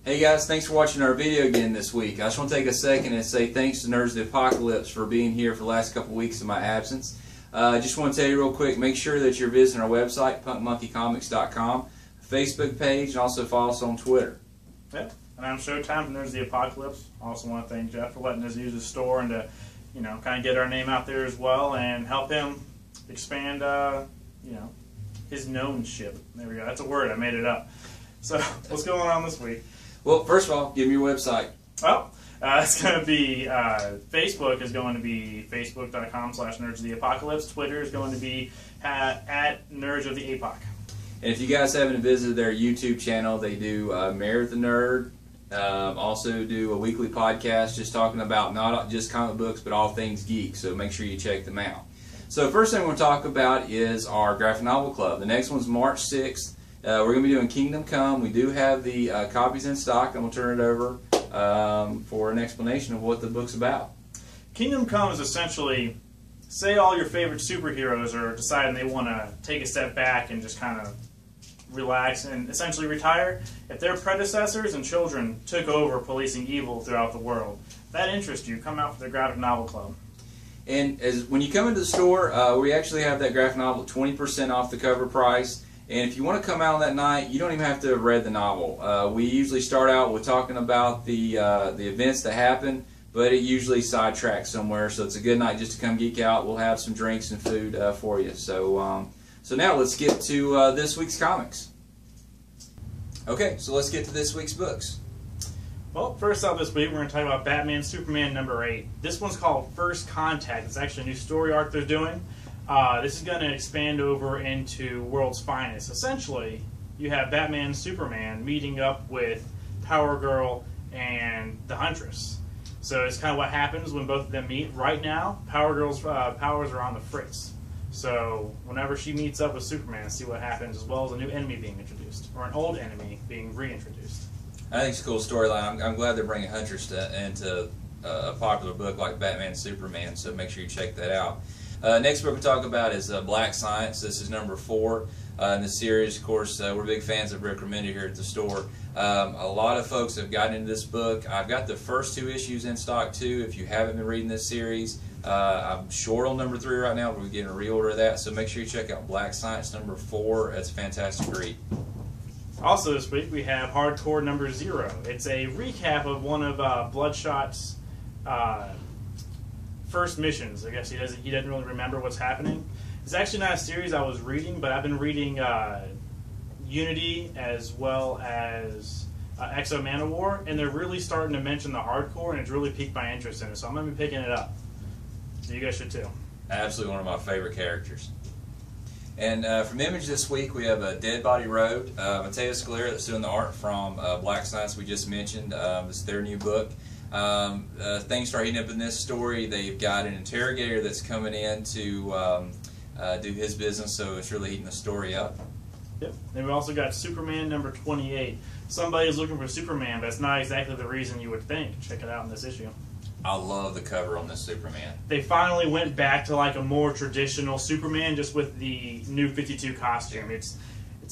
Hey guys, thanks for watching our video again this week. I just want to take a second and say thanks to Nerds of the Apocalypse for being here for the last couple weeks of my absence. I just want to tell you real quick, make sure that you're visiting our website, punkmonkeycomics.com, Facebook page, and also follow us on Twitter. Yep. And I'm Showtime from Nerds of the Apocalypse. Also want to thank Jeff for letting us use his store and to, kind of get our name out there as well and help him expand, his knownship. There we go. That's a word. I made it up. So, what's going on this week? Well, first of all, give me your website. Oh, it's going to be, Facebook is going to be facebook.com/Nerds of the Apocalypse. Twitter is going to be at Nerds of the Apoc. And if you guys haven't visited their YouTube channel, they do Mayor of the Nerd. Also do a weekly podcast just talking about not just comic books, but all things geek. So make sure you check them out. So first thing we're going to talk about is our graphic novel club. The next one's March 6th. We're going to be doing Kingdom Come. We do have the copies in stock, and we'll turn it over for an explanation of what the book's about. Kingdom Come is essentially, say all your favorite superheroes are deciding they want to take a step back and just kind of relax and essentially retire. If their predecessors and children took over policing evil throughout the world, if that interests you, come out for the graphic novel club. And when you come into the store, we actually have that graphic novel at 20% off the cover price. And if you want to come out that night, you don't even have to have read the novel. We usually start out with talking about the events that happen, but it usually sidetracks somewhere. So it's a good night just to come geek out. We'll have some drinks and food for you. So now let's get to this week's comics. Okay, so let's get to this week's books. Well, first up this week, we're going to talk about Batman Superman number 8. This one's called First Contact. It's actually a new story arc they're doing. This is going to expand over into World's Finest. Essentially, you have Batman and Superman meeting up with Power Girl and the Huntress. So it's kind of what happens when both of them meet. Right now, Power Girl's powers are on the fritz. So whenever she meets up with Superman, see what happens, as well as a new enemy being introduced, or an old enemy being reintroduced. I think it's a cool storyline. I'm glad they're bringing Huntress into a popular book like Batman and Superman, so make sure you check that out. Next book we talk about is Black Science. This is number 4 in the series. Of course, we're big fans of Rick Remender here at the store. A lot of folks have gotten into this book. I've got the first 2 issues in stock too. If you haven't been reading this series, I'm short on number 3 right now. We're getting a reorder of that, so make sure you check out Black Science number 4. It's a fantastic read. Also this week we have Hardcore number 0. It's a recap of one of Bloodshot's first missions. I guess he doesn't really remember what's happening. It's actually not a series I was reading, but I've been reading Unity as well as Exo Manowar, and they're really starting to mention the hardcore, and it's really piqued my interest in it, so I'm going to be picking it up. So you guys should too. Absolutely one of my favorite characters. And from Image this week we have Dead Body Road. Mateo Scalera that's doing the art from Black Science we just mentioned. It's their new book. Things start heating up in this story. They've got an interrogator that's coming in to do his business, so it's really heating the story up. Yep. Then we also got Superman number 28. Somebody's looking for Superman, but it's not exactly the reason you would think. Check it out in this issue. I love the cover on this Superman. They finally went back to like a more traditional Superman, just with the new 52 costume. It's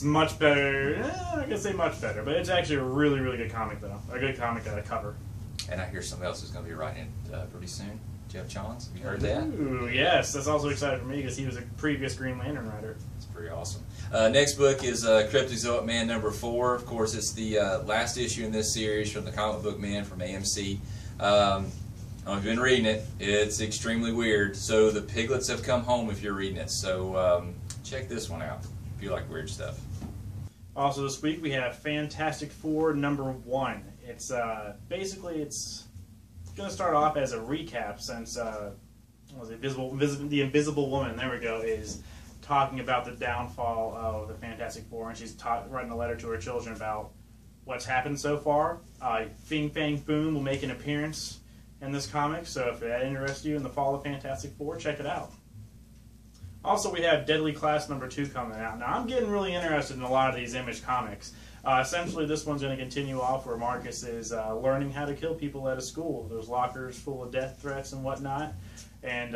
much better. I can say much better, but it's actually a really, really good comic, though. A good comic cover. And I hear somebody else is going to be writing it pretty soon. Jeff Johns, have you heard that? Ooh, yes. That's also exciting for me because he was a previous Green Lantern writer. It's pretty awesome. Next book is Cryptozoic Man number 4. Of course, it's the last issue in this series from the Comic Book Man from AMC. If you've been reading it, it's extremely weird. So the piglets have come home if you're reading it. So check this one out if you like weird stuff. Also this week we have Fantastic Four number 1. It's basically it's going to start off as a recap since the Invisible Woman, there we go, is talking about the downfall of the Fantastic Four, and she's writing a letter to her children about what's happened so far. Fing Fang Foom will make an appearance in this comic, so if that interests you in the fall of Fantastic Four, check it out. Also, we have Deadly Class number 2 coming out. Now, I'm getting really interested in a lot of these Image comics. Essentially, this one's going to continue off where Marcus is learning how to kill people at a school. There's lockers full of death threats and whatnot, and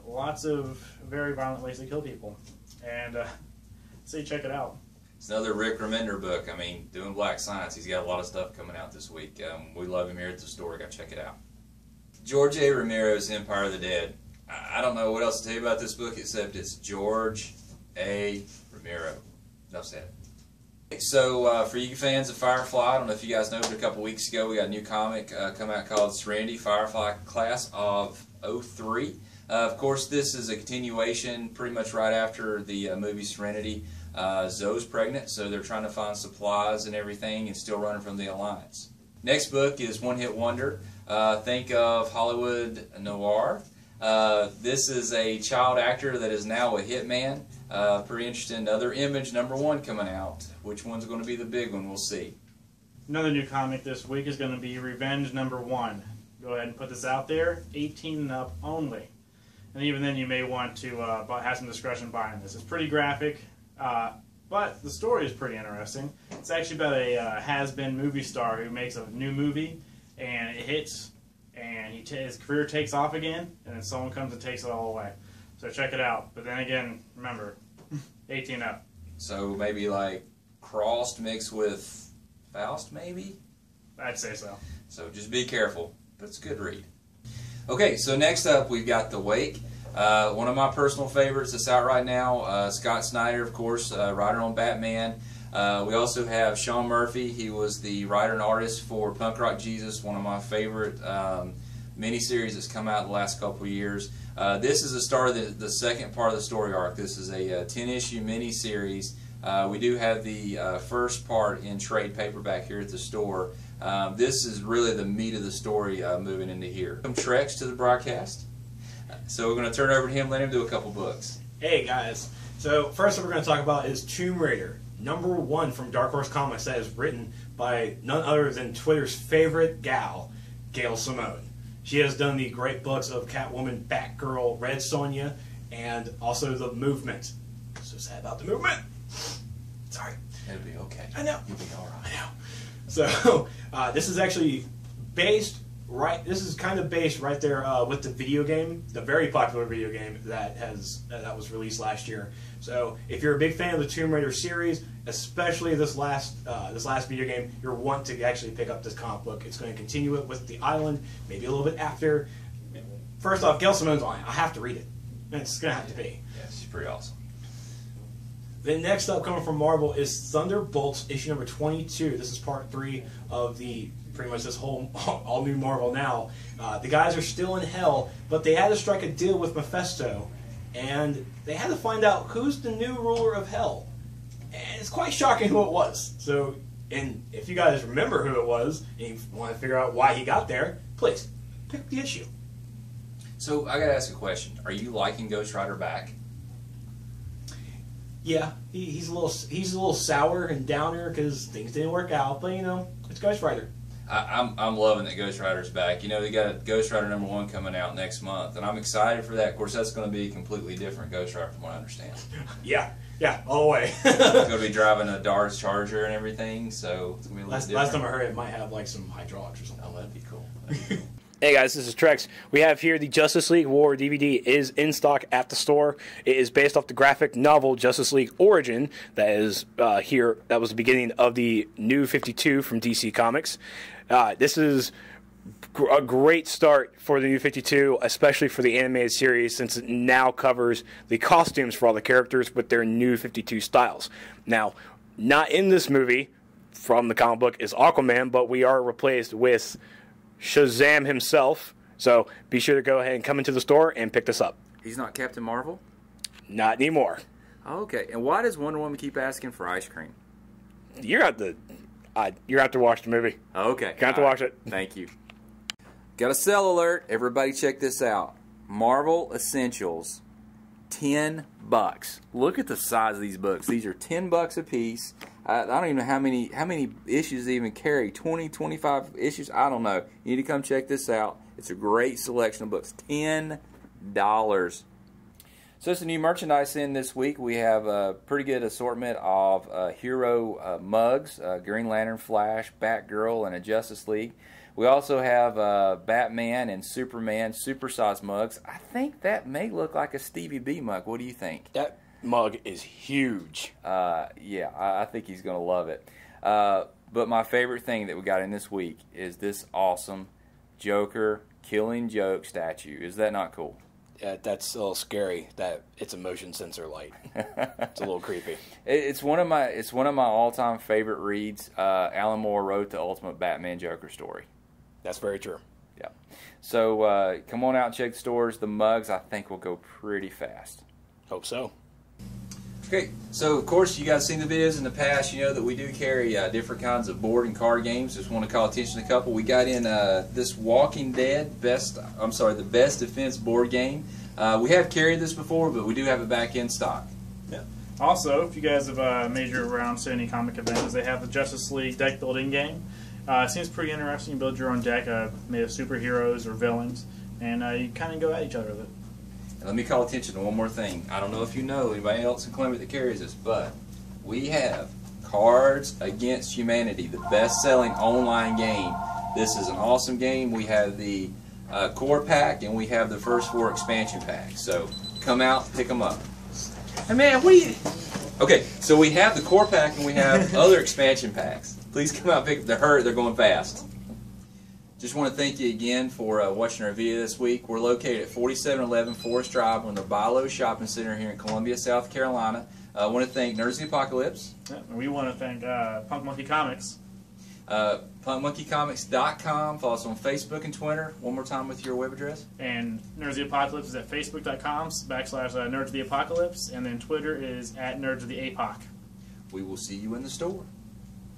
lots of very violent ways to kill people. And so check it out. It's another Rick Remender book. I mean, doing Black Science. He's got a lot of stuff coming out this week. We love him here at the store. Go check it out. George A. Romero's Empire of the Dead. I don't know what else to tell you about this book except it's George A. Romero. Enough said. So, for you fans of Firefly, I don't know if you guys know, but a couple weeks ago we got a new comic come out called Serenity, Firefly Class of '03. Of course, this is a continuation pretty much right after the movie Serenity. Zoe's pregnant, so they're trying to find supplies and everything and still running from the Alliance. Next book is One Hit Wonder. Think of Hollywood noir. This is a child actor that is now a hitman. Pretty interesting. Another Image #1 coming out. Which one's going to be the big one? We'll see. Another new comic this week is going to be Revenge #1. Go ahead and put this out there. 18 and up only. And even then you may want to have some discretion buying this. It's pretty graphic, but the story is pretty interesting. It's actually about a has-been movie star who makes a new movie, and it hits, and his career takes off again, and then someone comes and takes it all away. So check it out. But then again, remember, 18 up. So maybe like Crossed mixed with Faust, maybe? I'd say so. So just be careful, but it's a good read. Okay, so next up we've got The Wake. One of my personal favorites that's out right now. Scott Snyder, of course, writer on Batman. We also have Sean Murphy. He was the writer and artist for Punk Rock Jesus, one of my favorite miniseries that's come out the last couple of years. This is the start of the second part of the story arc. This is a 10-issue miniseries. We do have the first part in trade paperback here at the store. This is really the meat of the story moving into here. Welcome Trex to the broadcast. So we're going to turn it over to him, let him do a couple books. Hey guys, so first what we're going to talk about is Tomb Raider, #1 from Dark Horse Comics, that is written by none other than Twitter's favorite gal, Gail Simone. She has done the great books of Catwoman, Batgirl, Red Sonja, and also The Movement. So sad about The Movement. Sorry. It'll be okay. I know. You'll be all right. I know. So this is actually based right. This is kind of based right there with the video game, the very popular video game that was released last year. So if you're a big fan of the Tomb Raider series, especially this last video game, you'll want to actually pick up this comic book. It's going to continue it with the island, maybe a little bit after. First off, Gail Simone's on it. I have to read it. It's going to have to be. Yeah, she's pretty awesome. Then next up, coming from Marvel, is Thunderbolts issue #22. This is part 3 of the pretty much this whole all new Marvel now. The guys are still in hell, but they had to strike a deal with Mephisto, and they had to find out who's the new ruler of hell. And it's quite shocking who it was. So, and if you guys remember who it was, and you want to figure out why he got there, please pick the issue. So I got to ask a question. Are you liking Ghost Rider back? Yeah, he's a little sour and downer because things didn't work out, but you know, it's Ghost Rider. I'm loving that Ghost Rider's back. You know, they got a Ghost Rider #1 coming out next month, and I'm excited for that. Of course, that's going to be a completely different Ghost Rider from what I understand. Yeah, all the way. He's going to be driving a Dodge Charger and everything, so it's going to be a little different. Last time I heard it might have like some hydraulics or something. Oh, that'd be cool. That'd be cool. Hey guys, this is Trex. We have here the Justice League War DVD is in stock at the store. It is based off the graphic novel Justice League Origin that is here. That was the beginning of the New 52 from DC Comics. This is a great start for the New 52, especially for the animated series, since it now covers the costumes for all the characters with their New 52 styles. Now, not in this movie from the comic book is Aquaman, but we are replaced with Shazam himself, so be sure to go ahead and come into the store and pick this up. He's not Captain Marvel? Not anymore. Okay, and why does Wonder Woman keep asking for ice cream? You're going to have to watch the movie. Okay. You're going to have to watch it. Thank you. Got a sale alert. Everybody check this out. Marvel Essentials, $10. Look at the size of these books. These are $10 a piece. I don't even know how many issues they even carry. 20, 25 issues? I don't know. You need to come check this out. It's a great selection of books. $10. So it's a new merchandise in this week. We have a pretty good assortment of hero mugs, Green Lantern, Flash, Batgirl, and a Justice League. We also have Batman and Superman supersized mugs. I think that may look like a Stevie B mug. What do you think? mug is huge. Yeah, I think he's going to love it. But my favorite thing that we got in this week is this awesome Joker Killing Joke statue. Is that not cool? Yeah, that's a little scary. That it's a motion sensor light. It's a little creepy. It's one of my all-time favorite reads. Alan Moore wrote the ultimate Batman Joker story. That's very true. Yeah. So come on out and check the stores. The mugs, I think, will go pretty fast. Hope so. Okay, so of course you guys seen the videos in the past. You know that we do carry different kinds of board and card games. Just want to call attention to a couple. We got in this Walking Dead the Best Defense board game. We have carried this before, but we do have it back in stock. Yeah. Also, if you guys have made your rounds to any comic conventions, they have the Justice League deck building game. Seems pretty interesting. You build your own deck made of superheroes or villains, and you kind of go at each other with it. And let me call attention to one more thing. I don't know if you know anybody else in Columbia that carries this, but we have Cards Against Humanity, the best-selling online game. This is an awesome game. We have the core pack, and we have the first 4 expansion packs. So come out, pick them up. Hey man, what are you? Okay, so we have the core pack, and we have other expansion packs. Please come out and pick them. They're going fast. Just want to thank you again for watching our video this week. We're located at 4711 Forest Drive in the Bilo Shopping Center here in Columbia, South Carolina. I want to thank Nerds of the Apocalypse. Yeah, and we want to thank Punk Monkey Comics. PunkMonkeyComics.com. Follow us on Facebook and Twitter. One more time with your web address. And Nerds of the Apocalypse is at Facebook.com/Nerds of the Apocalypse. And then Twitter is at Nerds of the APOC. We will see you in the store.